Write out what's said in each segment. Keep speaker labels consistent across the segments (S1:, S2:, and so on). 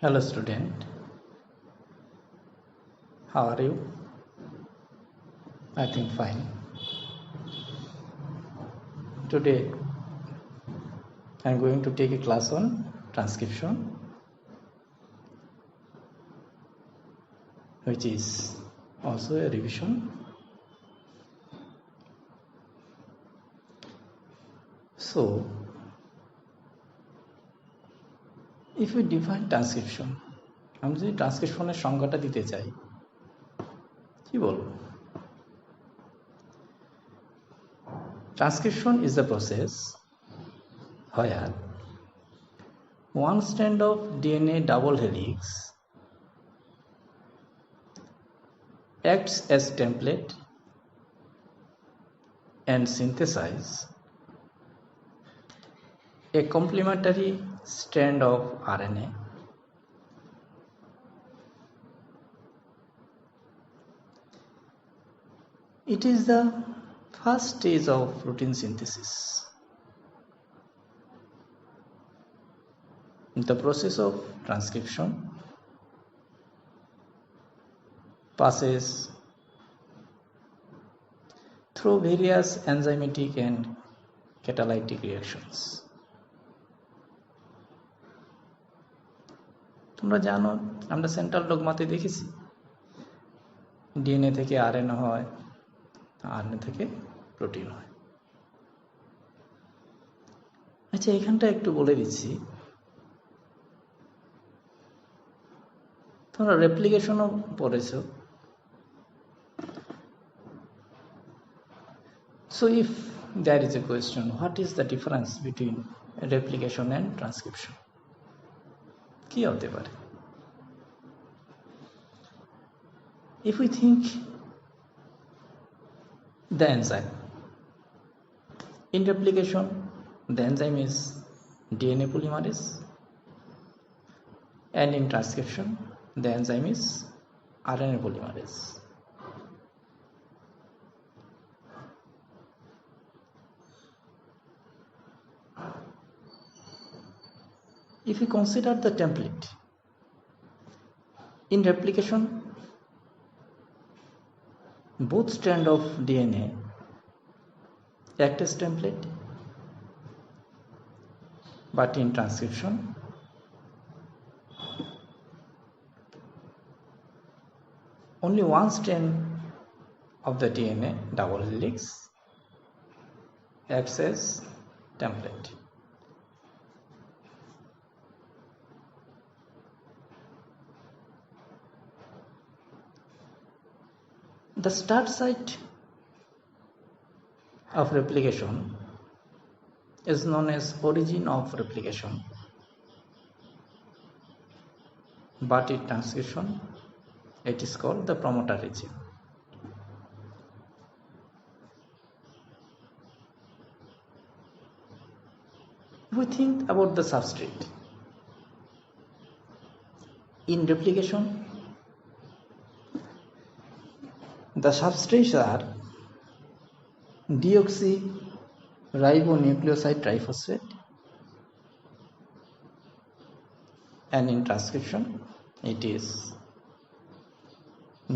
S1: Hello student, how are you? I think fine. Today I am going to take a class on transcription, which is also a revision. So, if we define transcription, আমি যদি ট্রান্সক্রিপশনের সংজ্ঞাটা দিতে চাই, কি বলবো? Transcription is the process where one strand of DNA double helix acts as template and synthesize a complementary strand of RNA It is the first stage of protein synthesis. The process of transcription passes through various enzymatic and catalytic reactions. তোমরা জানো আমরা central ডগমাতে দেখেছি DNA থেকে RNA হয়, RNA থেকে protein হয়। আচ্ছা, এখানটা একটু বলে দিচ্ছি, তোমরা রেপ্লিকেশনও পড়েছো। So if there is a question, what is the difference between replication and transcription? কি হতে পারে? If we think the enzyme, in replication the enzyme is DNA polymerase, and in transcription the enzyme is RNA polymerase. If we consider the template, in replication both strands of DNA act as template, but in transcription only one strand of the DNA double helix acts as template. The start site of replication is known as origin of replication, but in transcription it is called the promoter region. If we think about the substrate, in replication the substrates are deoxyribonucleoside triphosphate, and in transcription it is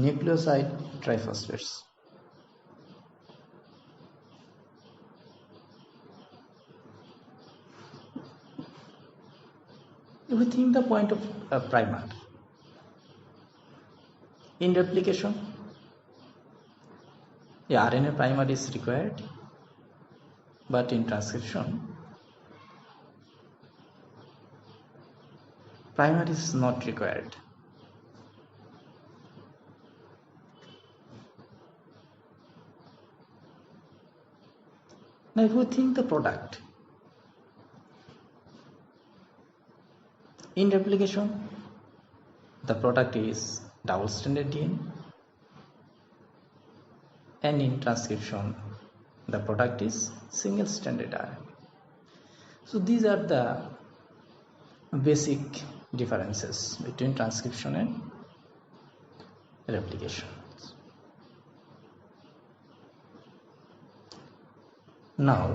S1: nucleoside triphosphates. If we think the point of primer, in replication the RNA primer is required, but in transcription primer is not required. Now if we think the product, in replication the product is double-stranded DNA, and in transcription the product is single-stranded RNA. So these are the basic differences between transcription and replication. Now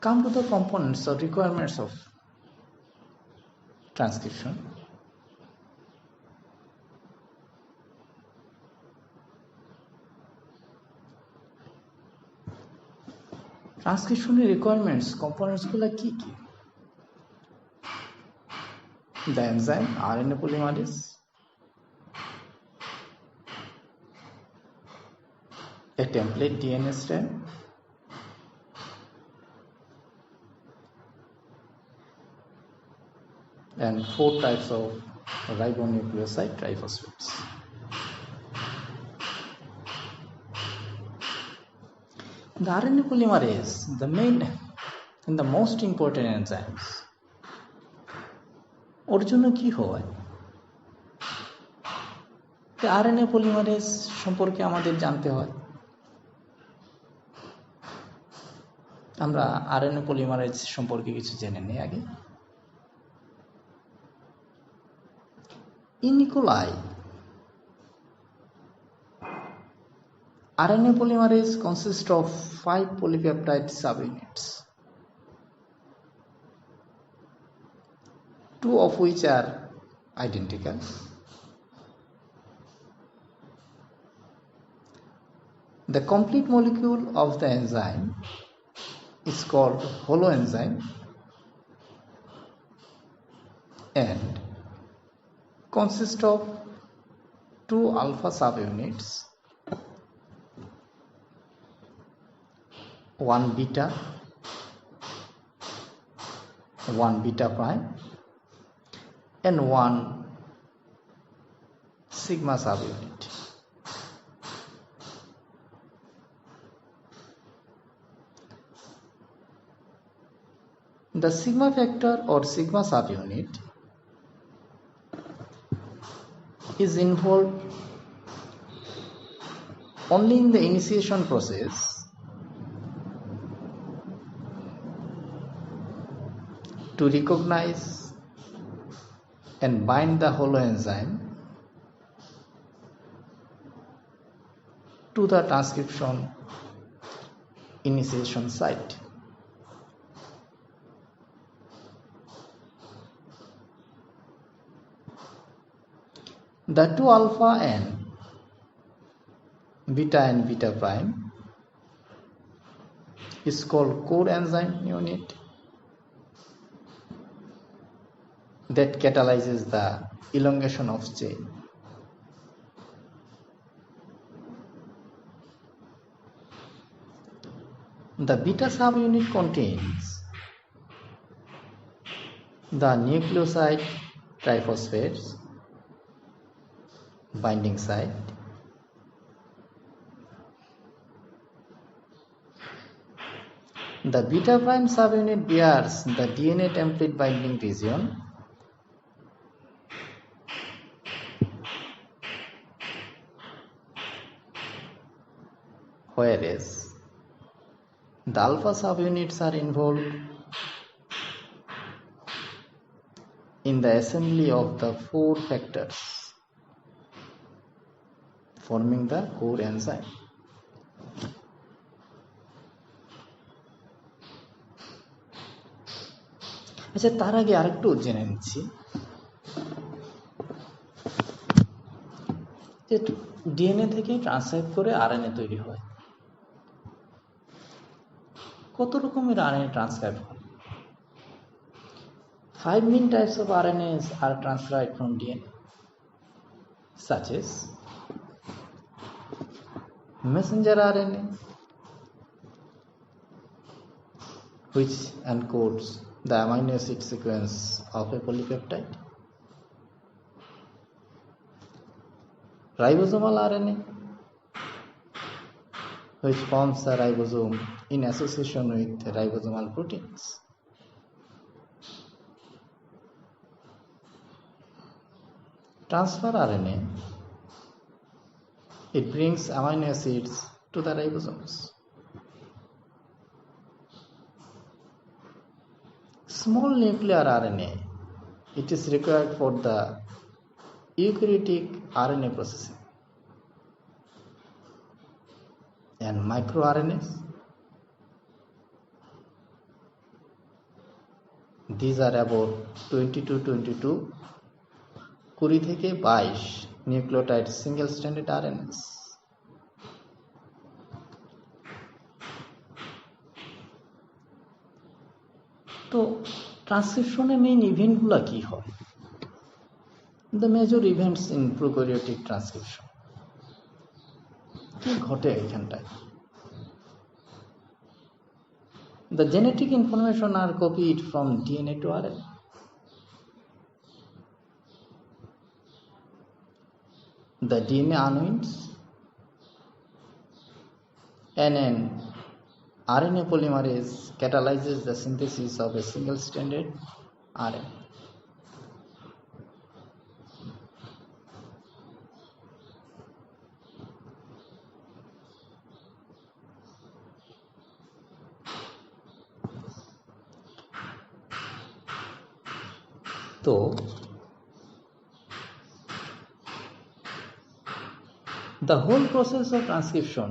S1: come to the components or requirements of transcription. Transcription requirements components গুলো কি কি? The enzyme RNA polymerase, a template DNA strand, and 4 types of ribonucleoside triphosphates. The RNA polymerase, the main and the most important enzymes. ওর জন্য কি হয়? RNA polymerase সম্পর্কে আমাদের জানতে হয়। আমরা RNA polymerase সম্পর্কে কিছু জেনে নিই আগে। In E. coli, RNA polymerase consists of 5 polypeptide subunits, 2 of which are identical. The complete molecule of the enzyme is called holoenzyme and consists of 2 alpha subunits, 1 beta, 1 beta prime, and 1 sigma subunit. The sigma factor or sigma subunit is involved only in the initiation process to recognize and bind the holoenzyme to the transcription initiation site. The 2 alpha and beta prime is called core enzyme unit that catalyzes the elongation of chain. The beta subunit contains the nucleoside triphosphates binding site, the beta prime subunit bears the DNA template binding region, whereas the alpha subunits are involved in the assembly of the 4 factors forming the core enzyme. আচ্ছা, তার আগে আরেকটু জেনে নিচ্ছি যে DNA থেকে transcribe করে RNA তৈরি হয়। কত রকমের আরএনএ ট্রান্সক্রাইব হয়? 5 main types of RNAs are transcribed from DNA, such as messenger RNA, which encodes the amino acid sequence of a polypeptide, ribosomal RNA, which forms the ribosome in association with ribosomal proteins, transfer RNA, it brings amino acids to the ribosomes. Small nuclear RNA, it is required for the eukaryotic RNA processing. And microRNAs, These are about 22 থেকে 22 nucleotide single stranded RNAs. তো ট্রান্সক্রিপশনের main ইভেন্টগুলো কি হয়? The major events in prokaryotic transcription. কি ঘটে এখানটায়? The genetic information are copied from DNA to RNA. The DNA unwinds and an RNA polymerase catalyzes the synthesis of a single-stranded RNA. তো the whole process of transcription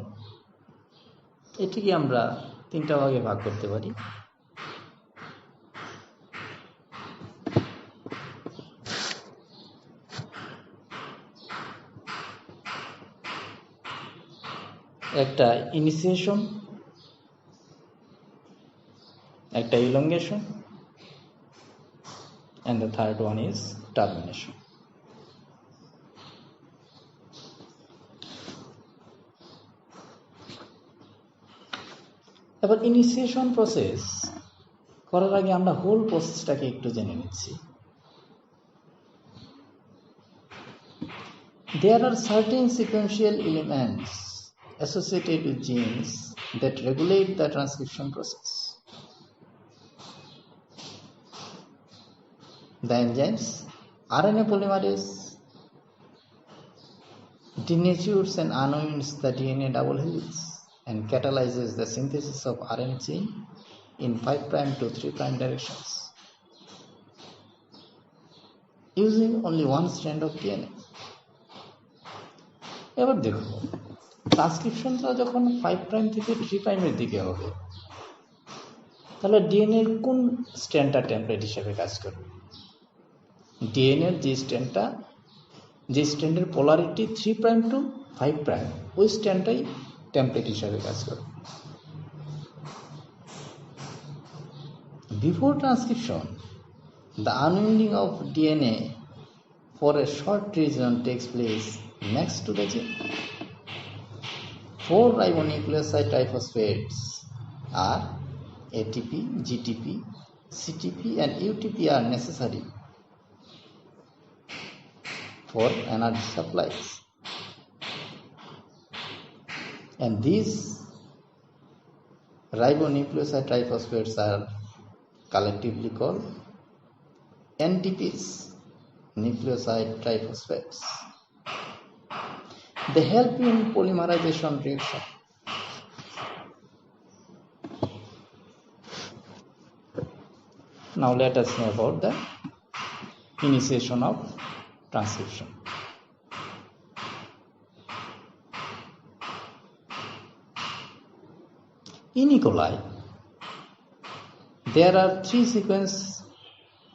S1: এটিকে আমরা তিনটা ভাগে ভাগ করতে পারি। একটা ইনিশিয়েশন, একটা elongation, and the third one is termination. এবার ইনিশিয়েশন প্রসেস করার আগে আমরা হোল প্রসেসটাকে একটু জেনে নিচ্ছি। There are certain sequential elements associated with genes that regulate the transcription process. The enzymes RNA polymerase denatures and unwinds the DNA double helix and catalyzes the synthesis of RNA chain in 5' to 3' directions using only one strand of DNA. এবার দেখো, ট্রান্সক্রিপশনটা যখন 5' থেকে 3' এর দিকে হবে, তাহলে DNA এর কোন স্ট্র্যান্ডটা টেমপ্লেট হিসেবে কাজ করবে? ডিএনএ এর যে স্ট্র্যান্ডের পোলারিটি 3' টু 5', ওই স্ট্র্যান্ডটাই টেমপ্লেট হিসেবে কাজ করবে। Before transcription, the unwinding of DNA for a short region takes place next to the gene. 4 ribonucleoside triphosphates are ATP, GTP, CTP and UTP are necessary for energy supplies. And these ribonucleoside triphosphates are collectively called NTPs, nucleoside triphosphates. They help in polymerization reaction. Now let us know about the initiation of transcription. In E. coli, there are 3 sequences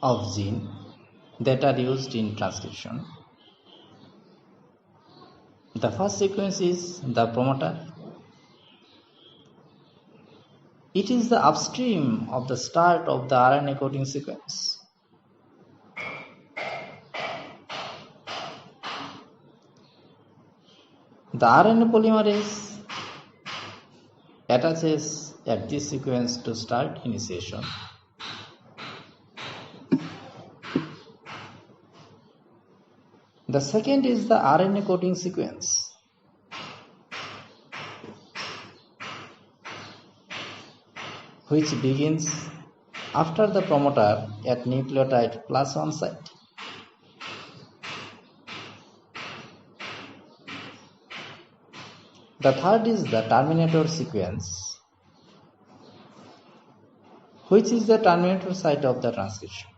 S1: of gene that are used in transcription. The first sequence is the promoter. It is the upstream of the start of the RNA coding sequence. The RNA polymerase attaches at this sequence to start initiation. The second is the RNA coding sequence, which begins after the promoter at nucleotide +1 site. The third is the terminator sequence, which is the terminator site of the transcription.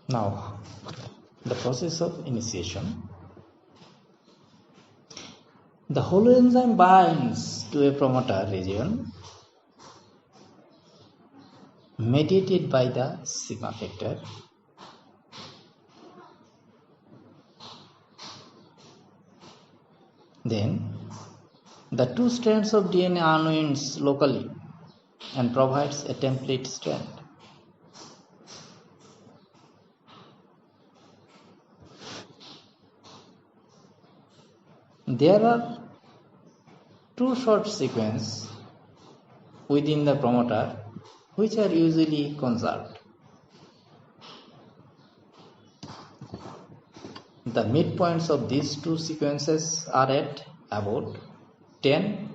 S1: Now, the process of initiation. The holoenzyme binds to a promoter region mediated by the sigma factor. Then the two strands of DNA unwinds locally and provides a template strand. There are two short sequences within the promoter which are usually conserved. The midpoints of these two sequences are at about 10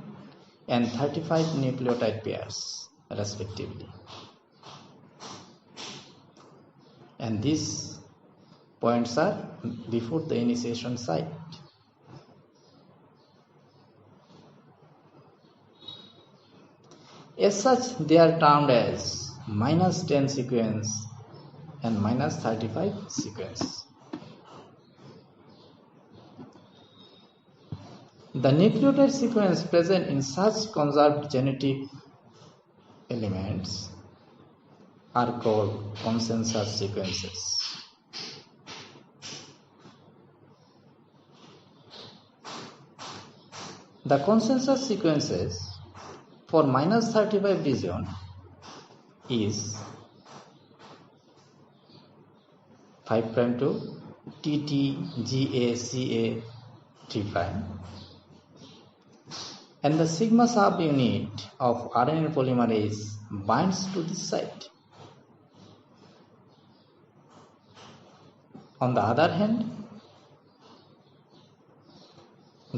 S1: and 35 nucleotide pairs respectively. And these points are before the initiation site. As such, they are termed as -10 sequence and -35 sequence. The nucleotide sequence present in such conserved genetic elements are called consensus sequences. The consensus sequences for -35 region is 5' to TTGACA 3', and the sigma subunit of RNA polymerase binds to this site. On the other hand,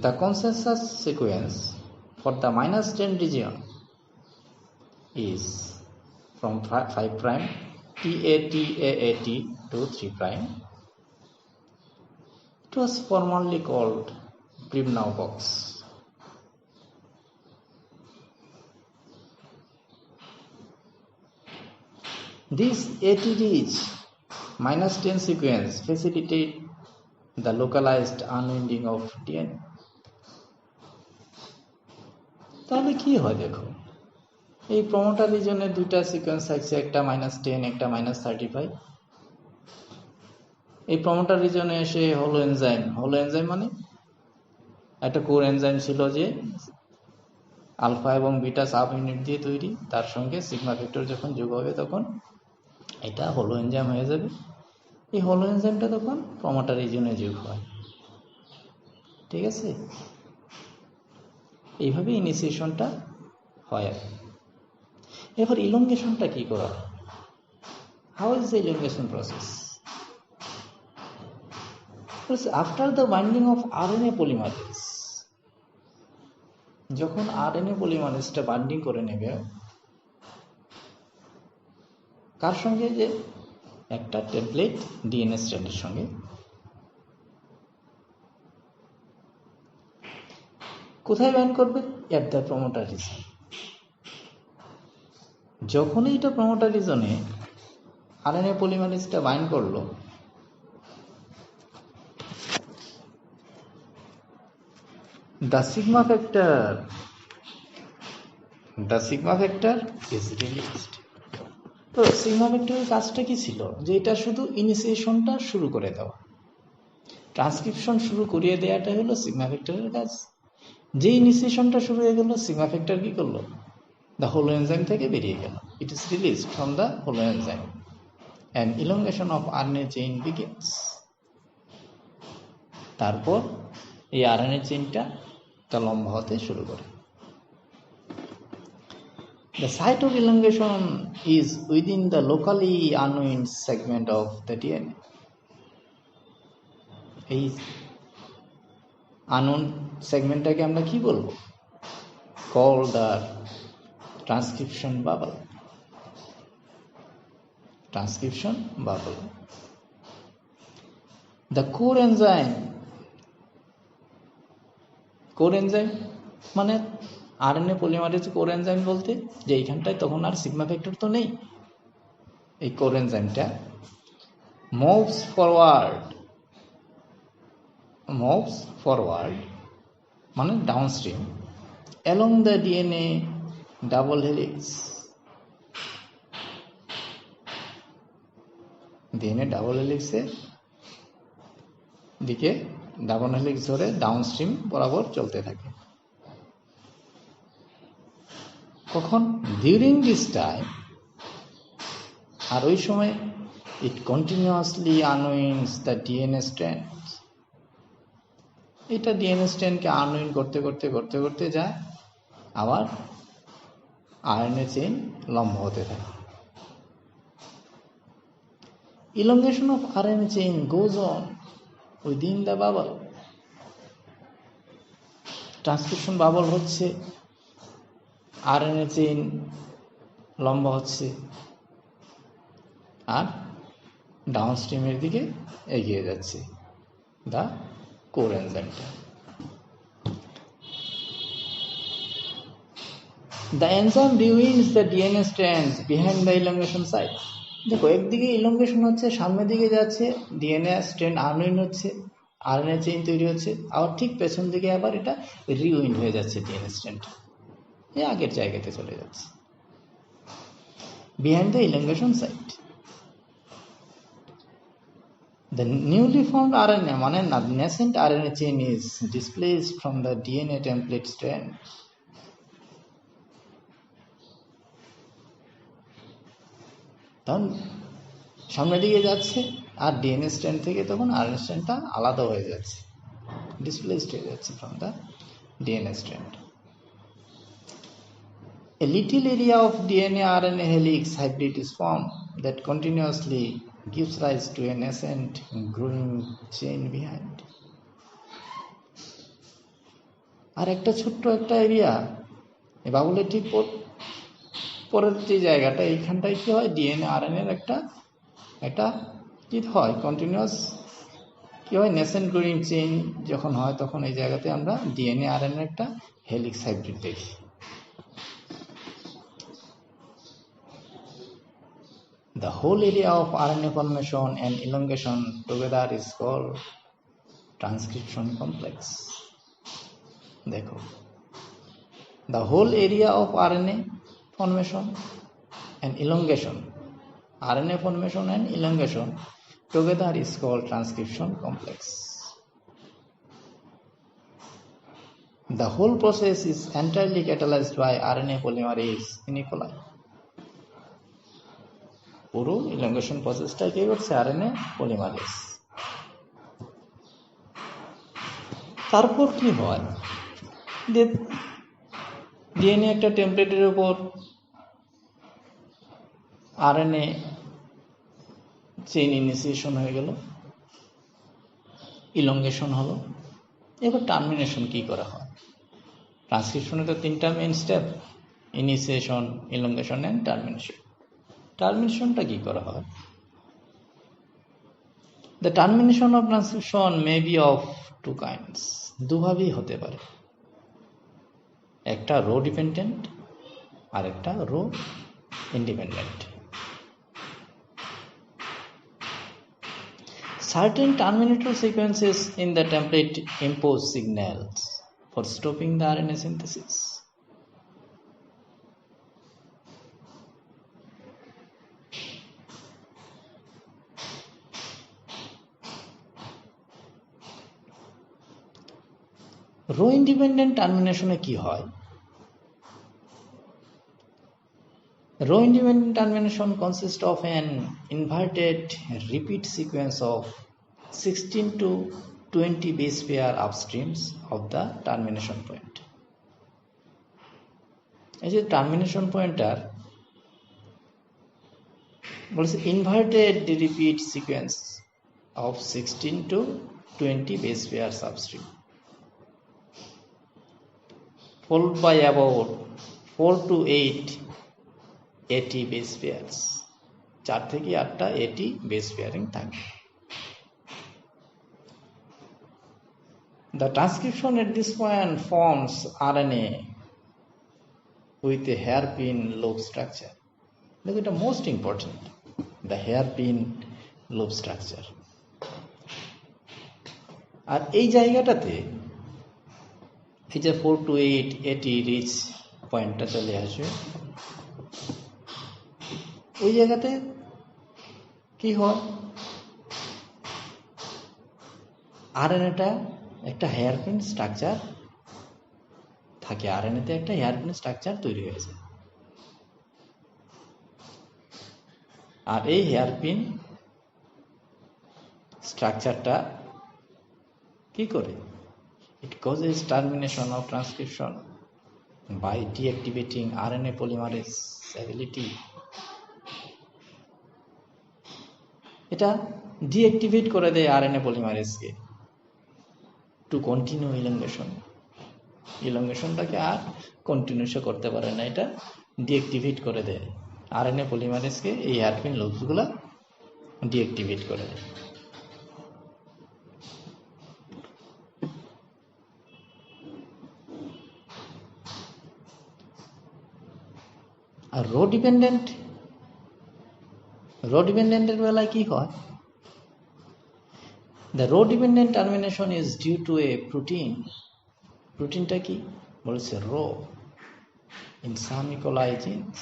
S1: the consensus sequence for the -10 region is from 5' TATAAT to 3'. It was formerly called Brimnau box. This AT-rich -10 sequence facilitate the localized unwinding of DNA. তাহলে কি হয় দেখো, এই promoter রিজনে দুইটা sequence থাকছে, একটা -10 একটা -35। এই প্রমোটার রিজনে এসে হলো এনজাইম মানে একটা কোর এনজাইম ছিল যে আলফা এবং বিটা সাব ইউনিট দিয়ে তৈরি, তার সঙ্গে সিগমা ভেক্টর যখন যোগ হবে তখন এটা হলো এনজাইম হয়ে যাবে। এই হলো এনজাইমটা তখন প্রমোটার রিজনে যোগ হয়। ঠিক আছে, এইভাবে ইনিশিয়েশনটা হয়। এবার ইলংগেশনটা কি করা হয়? How is the elongation process? After the binding of RNA polymerase, যখন আরএনএ পলিমারেজটা বাইন্ডিং করে নেবে কার সঙ্গে, যে একটা টেমপ্লেট ডিএনএ স্ট্র্যান্ডের সঙ্গে, কোথায় বাইন্ড করবে? At the promoter reason. যখনই এটা প্রমোটার রিজনে আরএনএ পলিমারেজটা বাইন্ড করলো, the sigma factor is released. তো সিগমা ভেক্টরের কাজটা কি ছিল? যে এটা শুধু ইনিশিয়েশনটা শুরু করে দেওয়া, ট্রান্সক্রিপশন শুরু করিয়ে দেওয়াটা হলো সিগমা ভেক্টরের কাজ। যে ইনিশিয়েশনটা শুরু হয়ে গেল, সিগমা ভেক্টর কি করলো? দ্য হোলো এনজাইম থেকে বেরিয়ে গেল। It is released from the hollow enzyme and elongation of RNA chain begins. তারপর এই আরএনএ চেইনটা লম্বা হতে শুরু করে। The site of elongation is within the locally unwound segment of the DNA. এই unwound segmentটাকে আমরা কি বলবো? Call the transcription bubble. Transcription bubble. The core enzyme মানে আরএনএ পলিমারেজ কোর এনজাইম বলতে যে এইখানটায় তখন আর সিগমা ভেক্টর তো নেই। এই কোর এনজাইমটা মুভস ফরওয়ার্ড মানে downstream along the DNA double helix, DNA double হেলিক্সের দিকে ডাবল হেলিক্স ধরে ডাউনস্ট্রিম বরাবর চলতে থাকে। কখন? ডিউরিং দিস টাইম, আর ওই সময় ইট কন্টিনিউয়াসলি আনউইন্স দ্য ডিএনএ স্ট্র্যান্ড, এটা ডিএনএ স্ট্র্যান্ডকে আনউইন করতে করতে করতে করতে যায়, আবার আরএনএ চেইন লম্ব হতে থাকে। elongation of RNA chain goes on within the bubble. Transcription bubble হচ্ছে, আরএনএ চেইন লম্বা হচ্ছে, আর ডাউনস্ট্রিমের দিকে এগিয়ে যাচ্ছে দ্য কোর এনজাইমটা। The enzyme rewinds the DNA strands behind the elongation site. দেখো, একদিকে ইলংগেশন হচ্ছে, সামনের দিকে যাচ্ছে, ডিএনএ স্ট্র্যান্ড আনউইন্ড হচ্ছে, আরএনএ চেইন তৈরি হচ্ছে, আবার ঠিক পেছন দিকে আবার এটা রিউইন্ড হয়ে যাচ্ছে, ডিএনএ স্ট্র্যান্ড এই আগের জায়গাতে চলে যাচ্ছে, behind the elongation site. The newly formed RNA, মানে nascent RNA chain is displaced from the DNA template strand. তখন সামনের দিকে যাচ্ছে, আর ডিএনএ স্ট্র্যান্ড থেকে তখন আরএনএ স্ট্র্যান্ডটা আলাদা হয়ে যাচ্ছে, ডিসপ্লেসড হয়ে যাচ্ছে from the DNA strand. A little area of DNA RNA helix hybrid is formed that continuously gives rise to a nascent growing chain behind. আর একটা ছোট্ট একটা এরিয়া, এই বাবুলের ঠিক পরের যে জায়গাটা, এইখানটায় কি হয়, ডিএনএ আরএনএর একটা কি হয়, কন্টিনিউয়াস কি হয়, নেসেন্ট গ্রোয়িং চেইন যখন হয়, তখন এই জায়গাতে আমরা ডিএনএ আরএনএর একটা হেলিক্স হাইব্রিড দেখি। The whole area of RNA formation and elongation together is called transcription complex. দেখো, the whole area of RNA formation and elongation, RNA formation and elongation together is called transcription complex. The whole process is entirely catalyzed by RNA polymerase in E. coli. পুরো elongation প্রসেসটা কি করছে, RNA polymerase. তারপর কি হয়, DNA একটা টেমপ্লেটের উপর RNA chain initiation হয়ে গেল, ইলংগেশন হলো, এবার টার্মিনেশন কি করা হয়। ট্রান্সক্রিপশনে তো তিনটা main step, initiation, elongation and termination. টার্মিনেশনটা কি করা হয়? The termination of transcription may be of two kinds. দুভাবেই হতে পারে, একটা রো ডিপেন্ডেন্ট আর একটা rho independent. Certain terminator sequences in the template impose signals for stopping the RNA synthesis. Rho independent টার্মিনেশনে কি হয়? Rho independent termination consists of an inverted repeat sequence of 16 to 20 base pair upstreams of the termination point. এই যে termination pointer বলছে inverted repeat sequence of 16 to 20 base pairs upstream, followed by about 4 to 8 AT base pairs. 4 থেকে 8টা AT base pairing থাকে। The transcription at this point forms RNA with a hairpin loop structure. Look at the most important, the hairpin loop structure. আর এই জায়গাটাতে এই যে 4 to 8 80 rich পয়েন্টটা চলে আসবে, ওই জায়গাতে কি হয়, আরএনএটা একটা হেয়ারপিন স্ট্রাকচার থাকে, আরএনএতে একটা হেয়ারপিন স্ট্রাকচার তৈরি হয়েছে। আর এই হেয়ারপিন স্ট্রাকচারটা কি করে, it causes termination of transcription by deactivating RNA polymerase ability. এটা ডিঅ্যাক্টিভেট করে দেয় আরএনএ পলিমারেজকে টু কন্টিনিউ ইলংগেশনটাকে আর কন্টিনিউশন করতে পারে না, এটা ডিঅ্যাক্টিভেট করে দেয় আরএনএ পলিমারেজকে, এই হেয়ারপিন লুপসগুলো ডিঅ্যাক্টিভেট করে দেয়। আর রো ডিপেন্ডেন্টের বেলায় কি হয়, the row dependent termination is due to a প্রোটিনটা কি বলছে, rho in some E. coli genes.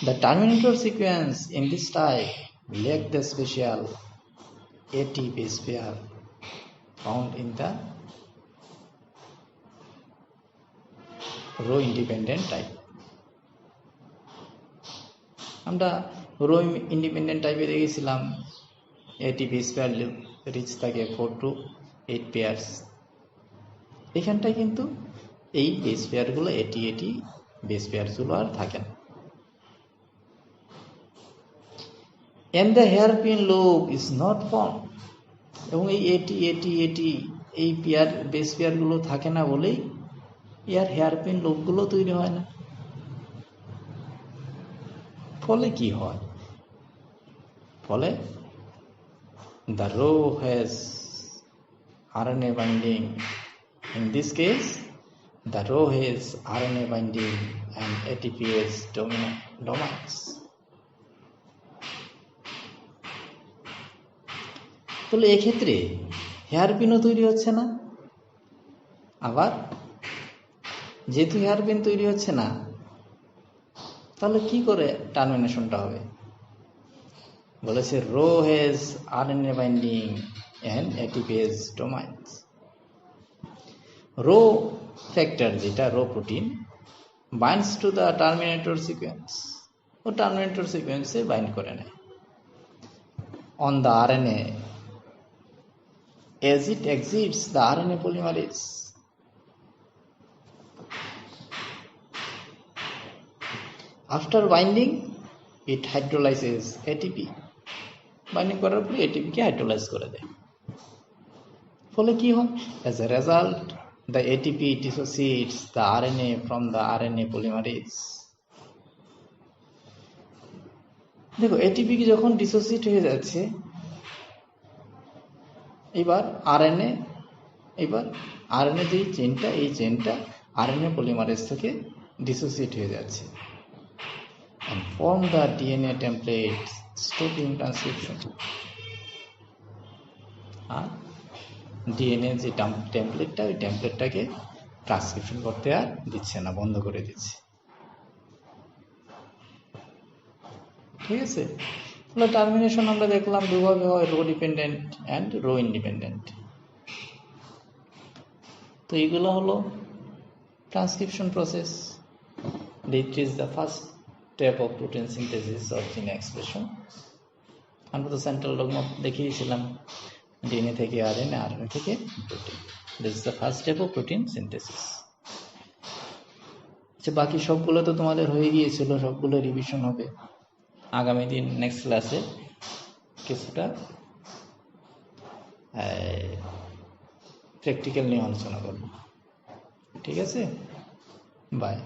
S1: The terminator sequence in this type lack the special AT base pair found in the row independent type. আমরা rho independent টাইপে দেখেছিলাম এটি base pair rich থাকে 4 to 8 pairs, এখানটায় কিন্তু এই base পেয়ারগুলো এটি base পেয়ারগুলো আর থাকে না। and the hairpin loop is not formed, এবং এই এটি এই পেয়ার বেস পেয়ারগুলো থাকে না বলেই এর হেয়ারপিন লুপগুলো তৈরি হয় না। ফলে কি হয়, ফলে the row has RNA binding. In this case, the row has RNA binding and ATPase domains. তাহলে এক্ষেত্রে হেয়ারপিনও তৈরি হচ্ছে না, আবার যেহেতু হেয়ারপিন তৈরি হচ্ছে না, তাহলে কি করে টার্মিনেশনটা হবে, বলেছে rho has RNA binding and ATPase domains. Rho factor যেটা rho protein binds to the terminator sequence, ও টার্মিনেটর সিকোয়েন্সে বাইন্ড করে নেয় on the RNA as it exits the RNA polymerase. After binding, it hydrolyzes ATP. Binding করার পরে ATP কে hydrolyse করে দেয়। ফলে কি হয়? As a result, the ATP dissociates the RNA from the RNA polymerase. দেখো ATP কি যখন ডিসোসিয়েট হয়ে যাচ্ছে, এবার আরএনএ যে চেনটা, এই চেনটা আরএনএ পলিমারেজ থেকে ডিসোসিয়েট হয়ে যাচ্ছে and form the DNA template stopping transcription. R DNA যে টেমপ্লেটটা, ওই টেমপ্লেটটাকে ট্রান্সক্রিপশন করতে আর দিচ্ছে না, বন্ধ করে দিচ্ছে। ঠিক আছে, তাহলে টার্মিনেশন আমরা দেখলাম দুভাবে হয়, rho dependent and rho independent. তো এইগুলো হলো transcription process. It is the first step of protein synthesis or gene expression. আমরা তো সেন্ট্রাল ডগমা দেখিয়েছিলাম, ডিএনএ থেকে আরএনএ, আরএনএ থেকে protein. This is the first step of protein synthesis. আচ্ছা, বাকি সবগুলো তো তোমাদের হয়ে গিয়েছিল, সবগুলো রিভিশন হবে আগামী দিন নেক্সট ক্লাসে। কিছুটা প্র্যাকটিক্যাল নিয়ে আলোচনা করব। ঠিক আছে, বাই।